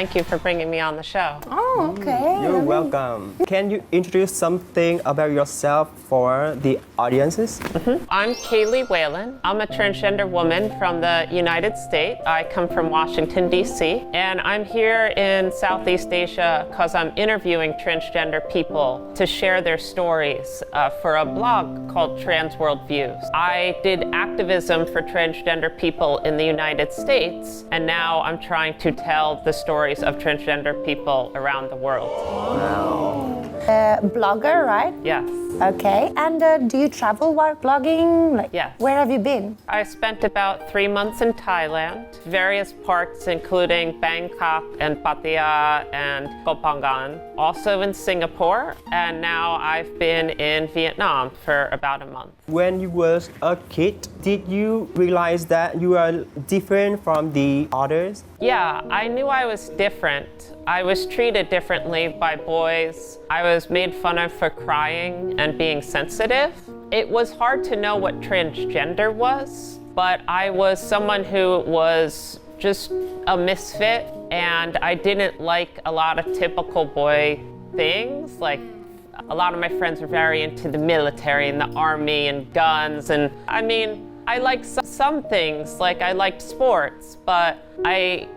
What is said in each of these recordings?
Thank you for bringing me on the show. Oh, okay. You're welcome. Can you introduce something about yourself for the audiences? I'm Kaylee Whalen. I'm a transgender woman from the United States. I come from Washington, D.C., and I'm here in Southeast Asia because I'm interviewing transgender people to share their stories for a blog called Trans World Views. I did activism for transgender people in the United States, and now I'm trying to tell the stories of transgender people around the world. Blogger, right? Yes. Okay. And do you travel while blogging? Like, Yes. Where have you been? I spent about 3 months in Thailand, various parts including Bangkok and Pattaya and Koh Phangan, also in Singapore, and now I've been in Vietnam for about a month. When you were a kid, did you realize that you are different from the others? Yeah, I knew I was different. I was treated differently by boys. I was made fun of for crying and being sensitive. It was hard to know what transgender was, but I was someone who was just a misfit, and I didn't like a lot of typical boy things. Like, a lot of my friends were very into the military and the army and guns, and I mean, I liked some things, like I liked sports, but I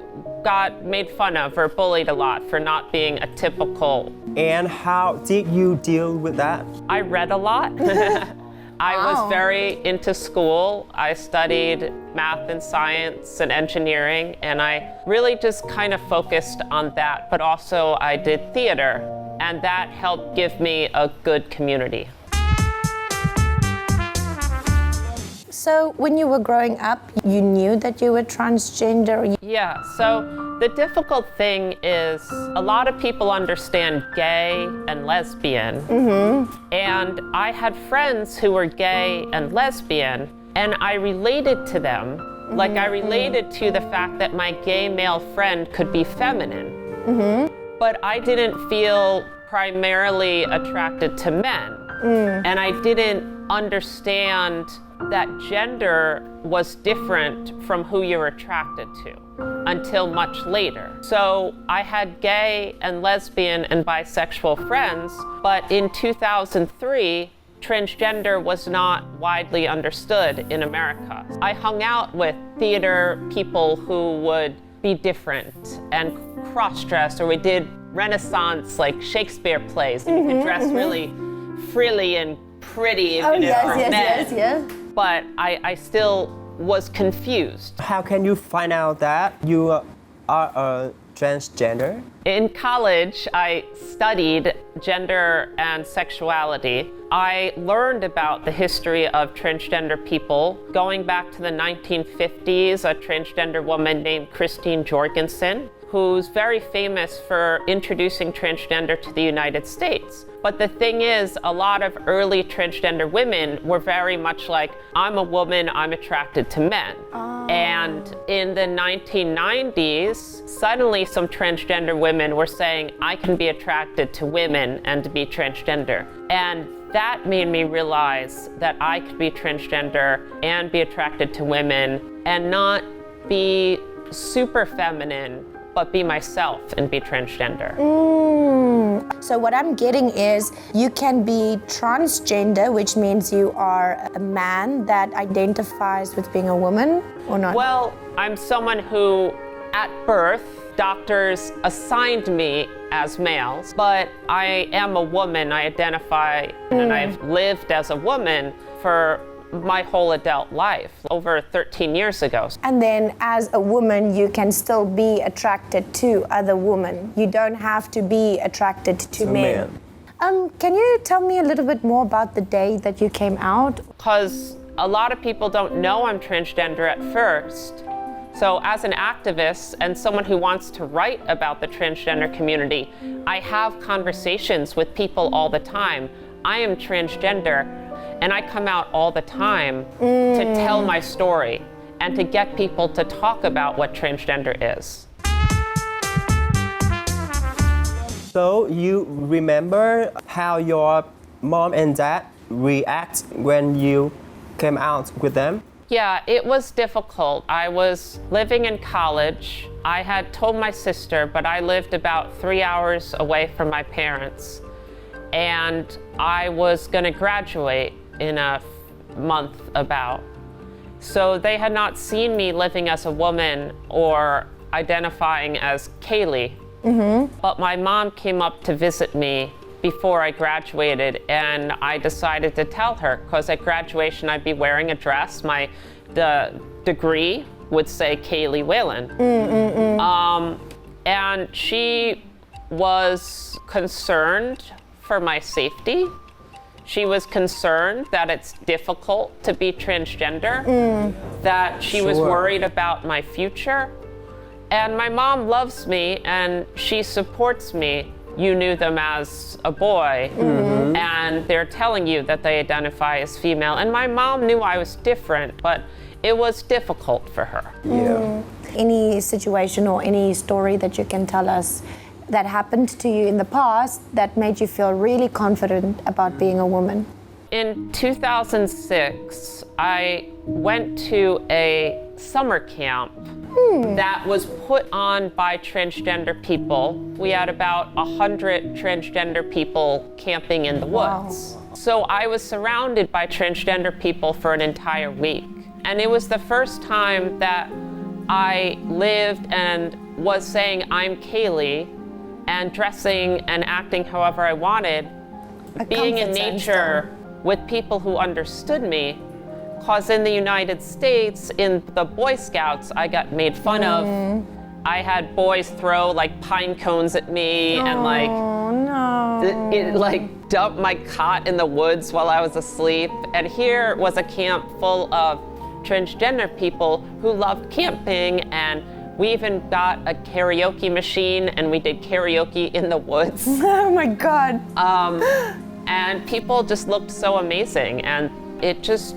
got made fun of or bullied a lot for not being a typical. And how did you deal with that? I read a lot. I was very into school. I studied math and science and engineering, and I really just kind of focused on that, but also I did theater, and that helped give me a good community. So when you were growing up, you knew that you were transgender? Yeah, so the difficult thing is a lot of people understand gay and lesbian. And I had friends who were gay and lesbian, and I related to them. Like, I related to the fact that my gay male friend could be feminine. But I didn't feel primarily attracted to men. And I didn't understand that gender was different from who you're attracted to until much later. So I had gay and lesbian and bisexual friends, but in 2003, transgender was not widely understood in America. I hung out with theater people who would be different and cross-dress, or we did Renaissance, like Shakespeare plays, and you could dress really frilly and pretty if you were men. Yes. But I still was confused. How can you find out that you are a transgender? In college, I studied gender and sexuality. I learned about the history of transgender people. Going back to the 1950s, a transgender woman named Christine Jorgensen, who's very famous for introducing transgender to the United States. But the thing is, a lot of early transgender women were very much like, I'm a woman, I'm attracted to men. And in the 1990s, suddenly some transgender women were saying, I can be attracted to women and be transgender. And that made me realize that I could be transgender and be attracted to women and not be super feminine, but be myself and be transgender. So what I'm getting is you can be transgender, which means you are a man that identifies with being a woman, or not? Well, I'm someone who, at birth, doctors assigned me as males, but I am a woman. I identify and I've lived as a woman for my whole adult life, over 13 years ago. And then as a woman, you can still be attracted to other women. You don't have to be attracted to men. Can you tell me a little bit more about the day that you came out? Because a lot of people don't know I'm transgender at first. So as an activist and someone who wants to write about the transgender community, I have conversations with people all the time. I am transgender, and I come out all the time to tell my story and to get people to talk about what transgender is. So you remember how your mom and dad react when you came out with them? Yeah, it was difficult. I was living in college. I had told my sister, but I lived about 3 hours away from my parents. And I was going to graduate in a month about. So they had not seen me living as a woman or identifying as Kaylee. But my mom came up to visit me before I graduated, and I decided to tell her, because at graduation I'd be wearing a dress. The degree would say Kaylee Whalen. And she was concerned for my safety. She was concerned that it's difficult to be transgender, that she was worried about my future. And my mom loves me and she supports me. You knew them as a boy, and they're telling you that they identify as female. And my mom knew I was different, but it was difficult for her. Yeah. Any situation or any story that you can tell us that happened to you in the past that made you feel really confident about being a woman? In 2006, I went to a summer camp that was put on by transgender people. We had about 100 transgender people camping in the woods. So I was surrounded by transgender people for an entire week. And it was the first time that I lived and was saying I'm Kaylee and dressing and acting however I wanted, being in nature with people who understood me. Because in the United States, in the Boy Scouts, I got made fun of. I had boys throw like pine cones at me and like dump my cot in the woods while I was asleep. And here was a camp full of transgender people who loved camping, and we even got a karaoke machine and we did karaoke in the woods. Oh my God. And people just looked so amazing, and it just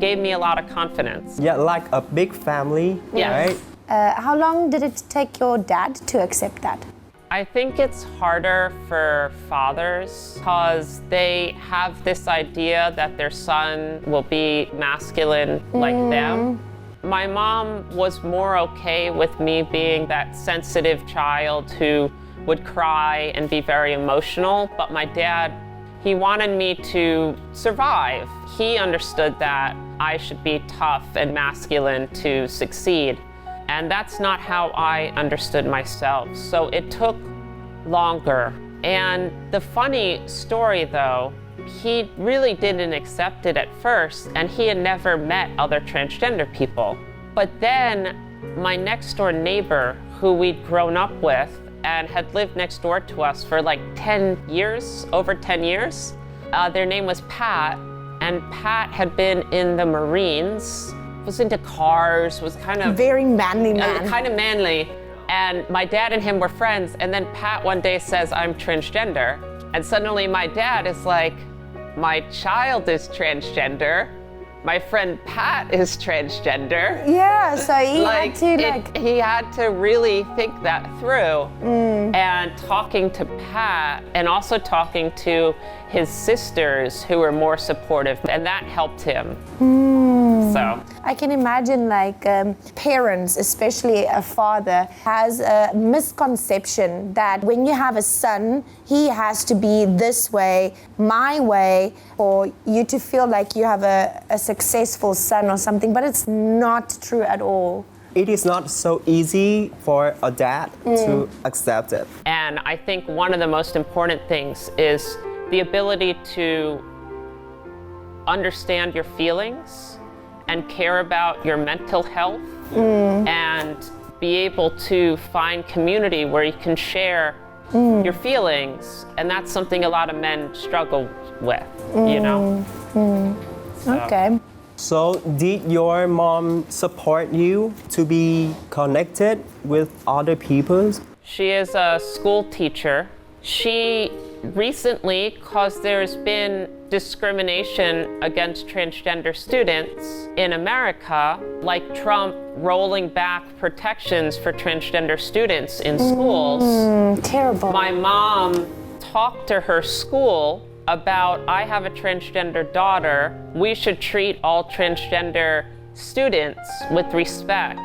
gave me a lot of confidence. Yeah, like a big family, right? How long did it take your dad to accept that? I think it's harder for fathers because they have this idea that their son will be masculine like them. My mom was more okay with me being that sensitive child who would cry and be very emotional, but my dad, he wanted me to survive. He understood that I should be tough and masculine to succeed. And that's not how I understood myself. So it took longer. And the funny story though, he really didn't accept it at first, and he had never met other transgender people. But then my next door neighbor, who we'd grown up with and had lived next door to us for like 10 years, over 10 years, their name was Pat, and Pat had been in the Marines, was into cars, was kind of very manly man. Kind of manly. And my dad and him were friends, and then Pat one day says, I'm transgender. And suddenly my dad is like, my child is transgender. My friend Pat is transgender. Yeah, so he had to really think that through. And talking to Pat, and also talking to his sisters who were more supportive, and that helped him. So I can imagine parents, especially a father, has a misconception that when you have a son, he has to be this way, my way, or you to feel like you have a successful son or something, but it's not true at all. It is not so easy for a dad to accept it. And I think one of the most important things is the ability to understand your feelings and care about your mental health and be able to find community where you can share your feelings. And that's something a lot of men struggle with, you know? So. Okay. So did your mom support you to be connected with other people? She is a school teacher. She recently, because there's been discrimination against transgender students in America, like Trump rolling back protections for transgender students in schools. Terrible. My mom talked to her school about, I have a transgender daughter, we should treat all transgender students with respect,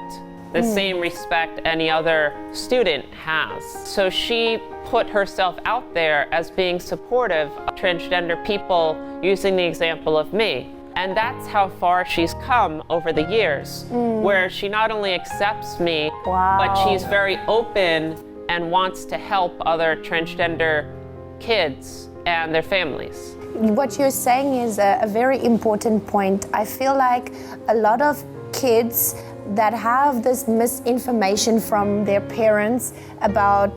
the same respect any other student has. So she put herself out there as being supportive of transgender people using the example of me. And that's how far she's come over the years, where she not only accepts me, but she's very open and wants to help other transgender kids and their families. What you're saying is a very important point. I feel like a lot of kids that have this misinformation from their parents about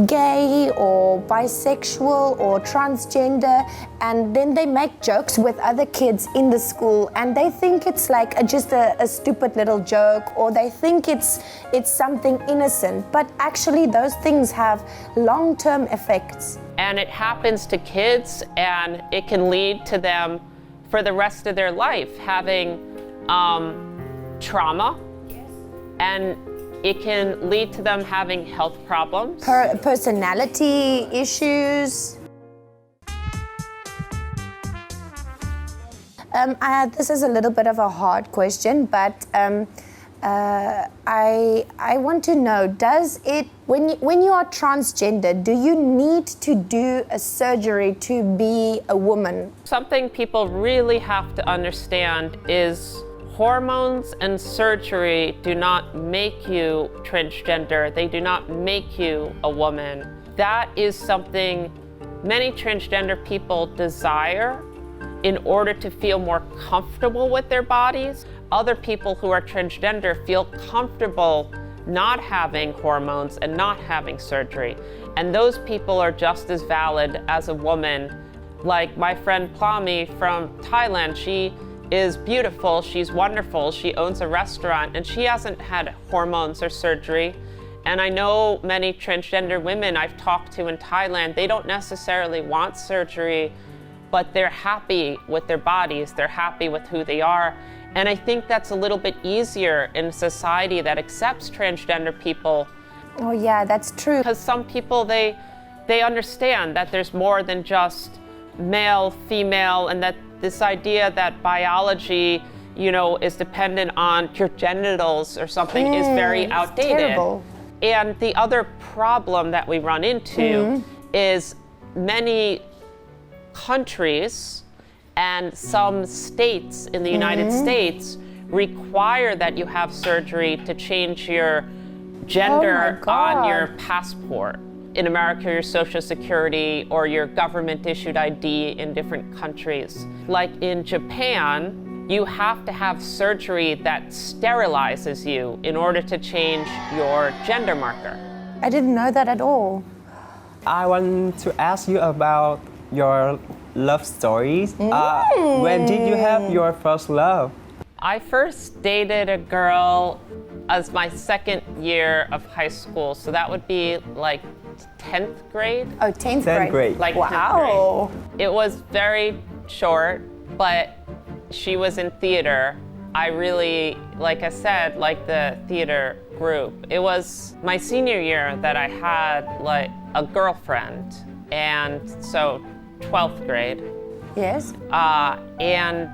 gay or bisexual or transgender, and then they make jokes with other kids in the school, and they think it's like just a stupid little joke, or they think it's something innocent, but actually those things have long-term effects. And it happens to kids, and it can lead to them for the rest of their life having trauma, and it can lead to them having health problems. Personality issues. This is a little bit of a hard question, but I want to know, does it, when you are transgender, do you need to do a surgery to be a woman? Something people really have to understand is hormones and surgery do not make you transgender. They do not make you a woman. That is something many transgender people desire in order to feel more comfortable with their bodies. Other people who are transgender feel comfortable not having hormones and not having surgery. And those people are just as valid as a woman. Like my friend Plami from Thailand, she is beautiful, she's wonderful, she owns a restaurant, and she hasn't had hormones or surgery. And I know many transgender women I've talked to in Thailand, they don't necessarily want surgery, but they're happy with their bodies, they're happy with who they are. And I think that's a little bit easier in a society that accepts transgender people. Oh yeah, that's true. Because some people, they understand that there's more than just male, female, and that this idea that biology, you know, is dependent on your genitals or something is very outdated. Terrible. And the other problem that we run into is many countries and some states in the United States require that you have surgery to change your gender on your passport. In America, your Social Security or your government-issued ID in different countries. Like in Japan, you have to have surgery that sterilizes you in order to change your gender marker. I didn't know that at all. I want to ask you about your love stories. When did you have your first love? I first dated a girl as my second year of high school, so that would be like 10th grade. Oh, 10th grade. 10th grade. Like wow. 10th grade. It was very short, but she was in theater. I really, like I said, liked the theater group. It was my senior year that I had like a girlfriend, and so 12th grade. Yes. And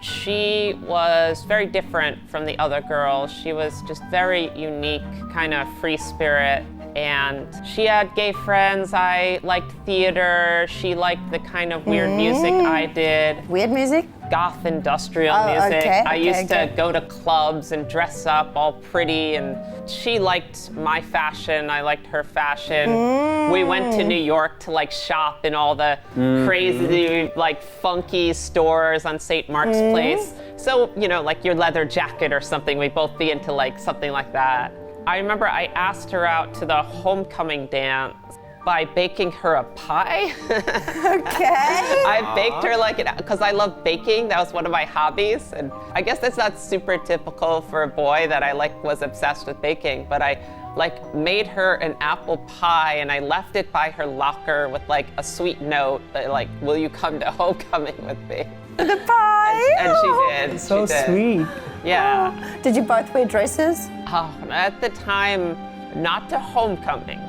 she was very different from the other girls. She was just very unique, kind of free spirit. And she had gay friends. I liked theater. She liked the kind of weird music I did. Weird music? Goth industrial music. I used to go to clubs and dress up all pretty, and she liked my fashion. I liked her fashion. We went to New York to like shop in all the crazy, like funky stores on St. Mark's Place. So, you know, like your leather jacket or something, we'd both be into like something like that. I remember I asked her out to the homecoming dance by baking her a pie. Okay. I baked her like, because I love baking, that was one of my hobbies. And I guess that's not super typical for a boy that I like was obsessed with baking, but I like made her an apple pie and I left it by her locker with like a sweet note, like, will you come to homecoming with me? The pie? And she did. So she did. sweet. Yeah. Did you both wear dresses? At the time, not to homecoming.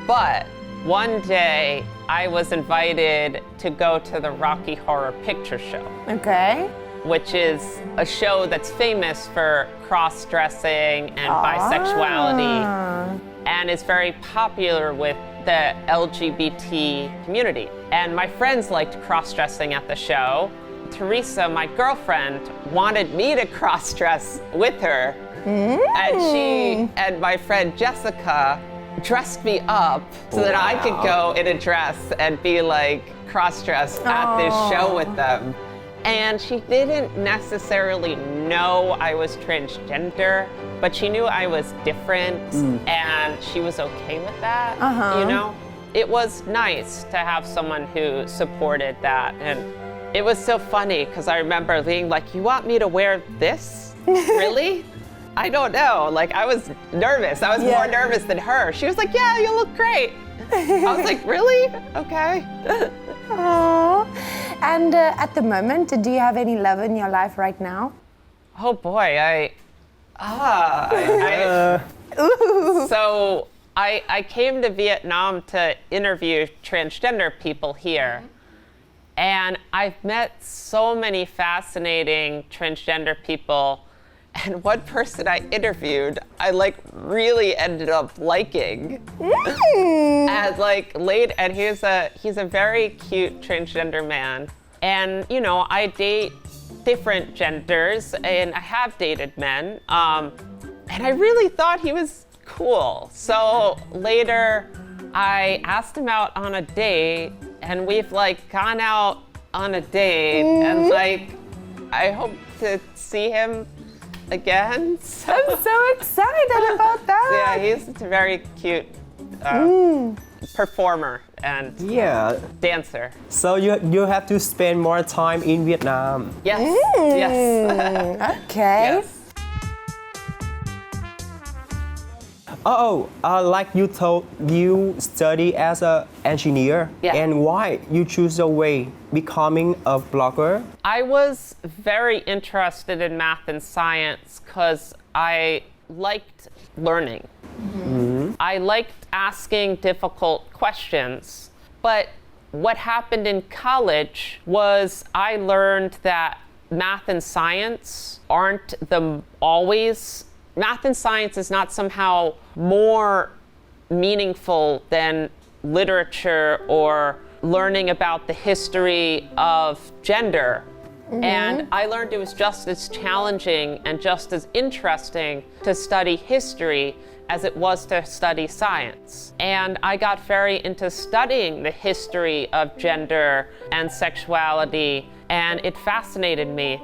But one day I was invited to go to the Rocky Horror Picture Show. Okay. which is a show that's famous for cross-dressing and bisexuality, and is very popular with the LGBT community. And my friends liked cross-dressing at the show. Teresa, my girlfriend, wanted me to cross-dress with her. And she and my friend Jessica dressed me up so that I could go in a dress and be like cross-dressed at this show with them. And she didn't necessarily know I was transgender, but she knew I was different and she was okay with that, you know? It was nice to have someone who supported that. And it was so funny because I remember being like, you want me to wear this? Really? I don't know. Like, I was nervous. I was more nervous than her. She was like, yeah, you look great. I was like, really? Okay. Aww. And at the moment, do you have any love in your life right now? Oh boy, So I came to Vietnam to interview transgender people here. And I've met so many fascinating transgender people. And one person I interviewed, I like really ended up liking. And like and he's a very cute transgender man. And you know, I date different genders and I have dated men. And I really thought he was cool. So later I asked him out on a date and we've like gone out on a date and like I hope to see him again. So. I'm so excited about that. Yeah, he's a very cute performer and dancer. So you have to spend more time in Vietnam. Yes. Yes. Okay. Yes. Like you told, you study as an engineer. Yeah. And why you choose the way becoming a blogger? I was very interested in math and science because I liked learning. I liked asking difficult questions. But what happened in college was I learned that math and science aren't math and science is not somehow more meaningful than literature or learning about the history of gender. And I learned it was just as challenging and just as interesting to study history as it was to study science. And I got very into studying the history of gender and sexuality, and it fascinated me.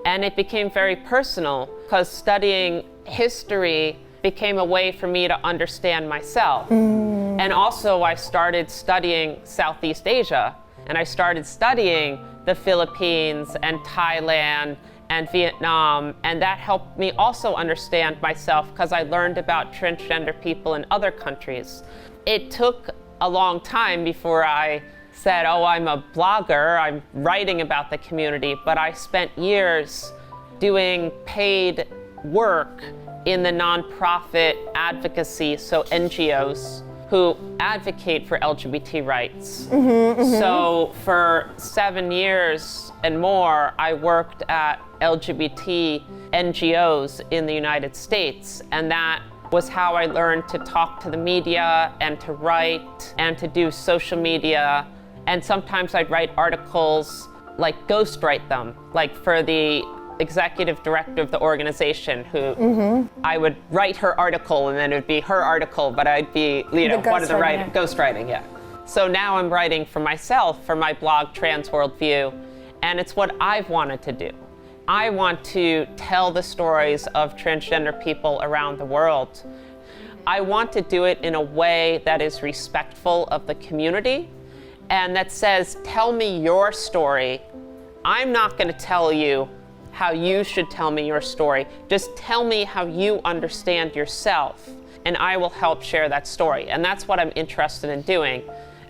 And it became very personal because studying history became a way for me to understand myself. And also I started studying Southeast Asia, and I started studying the Philippines and Thailand and Vietnam, and that helped me also understand myself because I learned about transgender people in other countries. It took a long time before I said, oh, I'm a blogger, I'm writing about the community, but I spent years doing paid work in the nonprofit advocacy, so NGOs, who advocate for LGBT rights. So for 7 years and more, I worked at LGBT NGOs in the United States, and that was how I learned to talk to the media and to write and to do social media. And sometimes I'd write articles, like ghostwrite them, like for the executive director of the organization who I would write her article and then it would be her article, but I'd be, you know, one of the ghostwriting, yeah. So now I'm writing for myself, for my blog Trans Worldview, and it's what I've wanted to do. I want to tell the stories of transgender people around the world. I want to do it in a way that is respectful of the community and that says, tell me your story. I'm not going to tell you how you should tell me your story. Just tell me how you understand yourself, and I will help share that story. And that's what I'm interested in doing.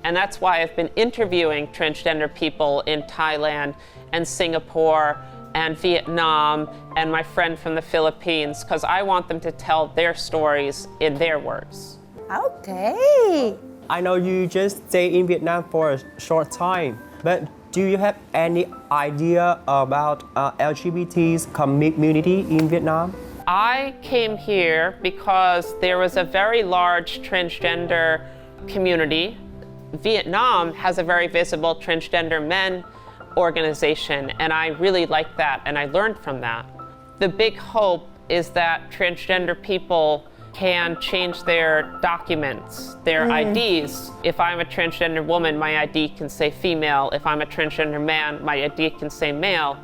And that's why I've been interviewing transgender people in Thailand and Singapore and Vietnam and my friend from the Philippines, because I want them to tell their stories in their words. Okay. I know you just stay in Vietnam for a short time, but do you have any idea about LGBT's community in Vietnam? I came here because there was a very large transgender community. Vietnam has a very visible transgender men organization, and I really liked that, and I learned from that. The big hope is that transgender people can change their documents, their IDs. If I'm a transgender woman, my ID can say female. If I'm a transgender man, my ID can say male.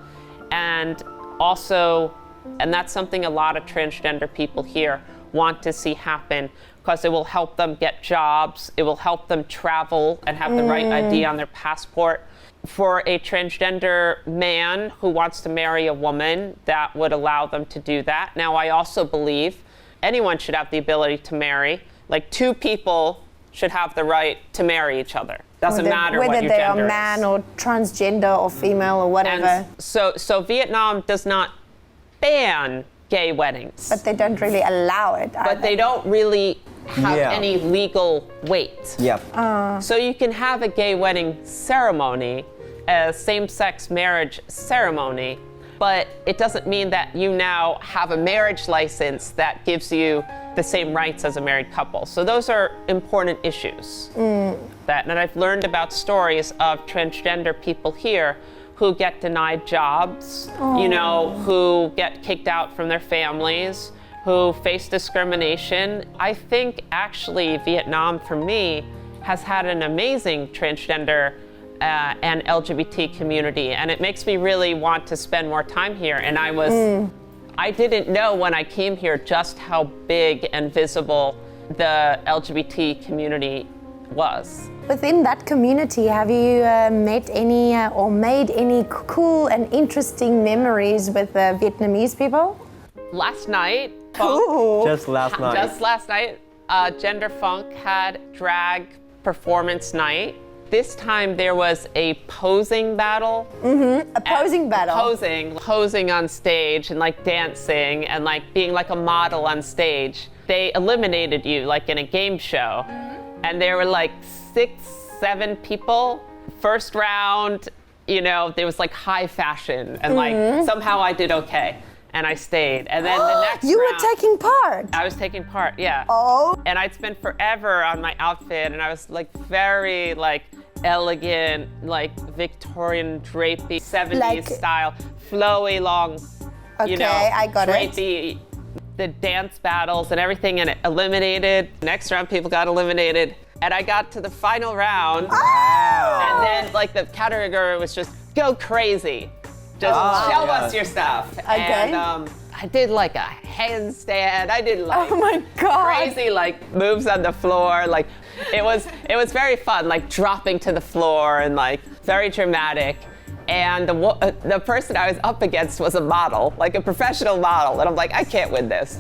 And also, and that's something a lot of transgender people here want to see happen, because it will help them get jobs, it will help them travel and have the right ID on their passport. For a transgender man who wants to marry a woman, that would allow them to do that. Now, I also believe anyone should have the ability to marry. Like, two people should have the right to marry each other. Doesn't matter what your gender is. Whether they are man or transgender or female or whatever. And so Vietnam does not ban gay weddings. But they don't really allow it. But they don't really have any legal weight. Yep. So you can have a gay wedding ceremony, a same-sex marriage ceremony, but it doesn't mean that you now have a marriage license that gives you the same rights as a married couple. So those are important issues. And I've learned about stories of transgender people here who get denied jobs, you know, who get kicked out from their families, who face discrimination. I think actually Vietnam, for me, has had an amazing transgender and LGBT community, and it makes me really want to spend more time here. And I didn't know when I came here just how big and visible the LGBT community was. Within that community, have you met any or made any cool and interesting memories with Vietnamese people? Last night, Just last night, Gender Funk had drag performance night. This time there was a posing battle. A posing battle. Posing on stage and like dancing and like being like a model on stage. They eliminated you like in a game show. And there were like 6-7 people. First round, you know, there was like high fashion and like somehow I did okay. And I stayed. And then the next You round, were taking part? I was taking part, yeah. Oh. And I'd spent forever on my outfit, and I was like very like elegant, like Victorian drapey, 70s style, flowy, long, you know, I got drapey, the dance battles and everything, and it eliminated. Next round, people got eliminated. And I got to the final round, and then like the category was just go crazy. Just show us your stuff. Okay. And I did like a handstand. I did like crazy like moves on the floor. Like it was very fun, like dropping to the floor and like very dramatic. And the person I was up against was a model, like a professional model. And I'm like, I can't win this.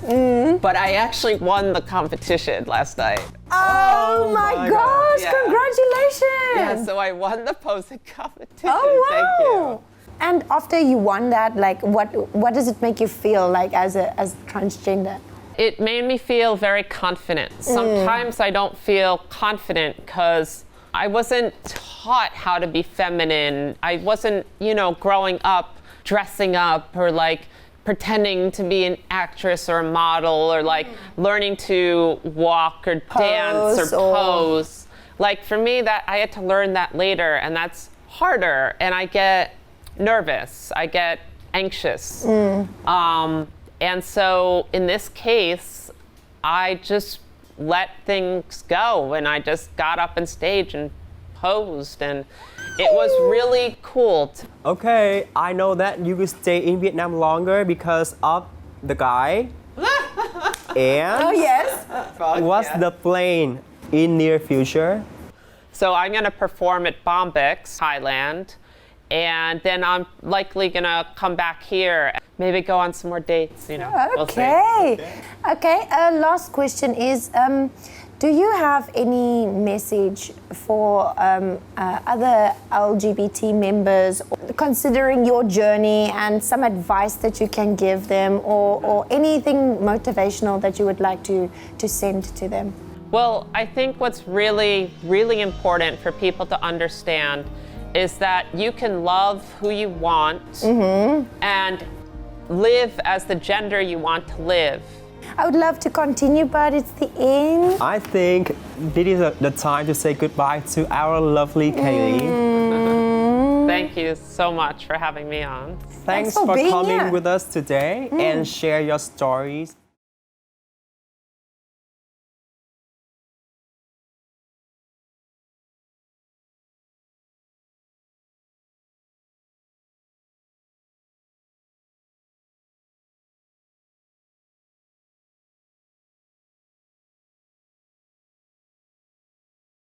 But I actually won the competition last night. Oh my gosh, Yeah. congratulations. Yeah, so I won the posing competition. Oh, wow. Thank you. And after you won that, like, what does it make you feel like as transgender? It made me feel very confident. Sometimes I don't feel confident because I wasn't taught how to be feminine. I wasn't, you know, growing up dressing up or like pretending to be an actress or a model or like learning to walk or dance or pose. Like for me, that I had to learn that later, and that's harder. And I get nervous, I get anxious. And so in this case, I just let things go and I just got up on stage and posed, and it was really cool. Okay, I know that you will stay in Vietnam longer because of the guy. And Oh yes. what's the plan in near future? So I'm gonna perform at Bombyx, Thailand. And then I'm likely gonna come back here, maybe go on some more dates, you know. We'll see. Okay. Last question is, do you have any message for other LGBT members considering your journey, and some advice that you can give them, or anything motivational that you would like to send to them? Well, I think what's really, really important for people to understand is that you can love who you want and live as the gender you want to live. I would love to continue, but it's the end. I think this is the time to say goodbye to our lovely Kaylee. Thank you so much for having me on. Thanks for coming with us today and share your stories.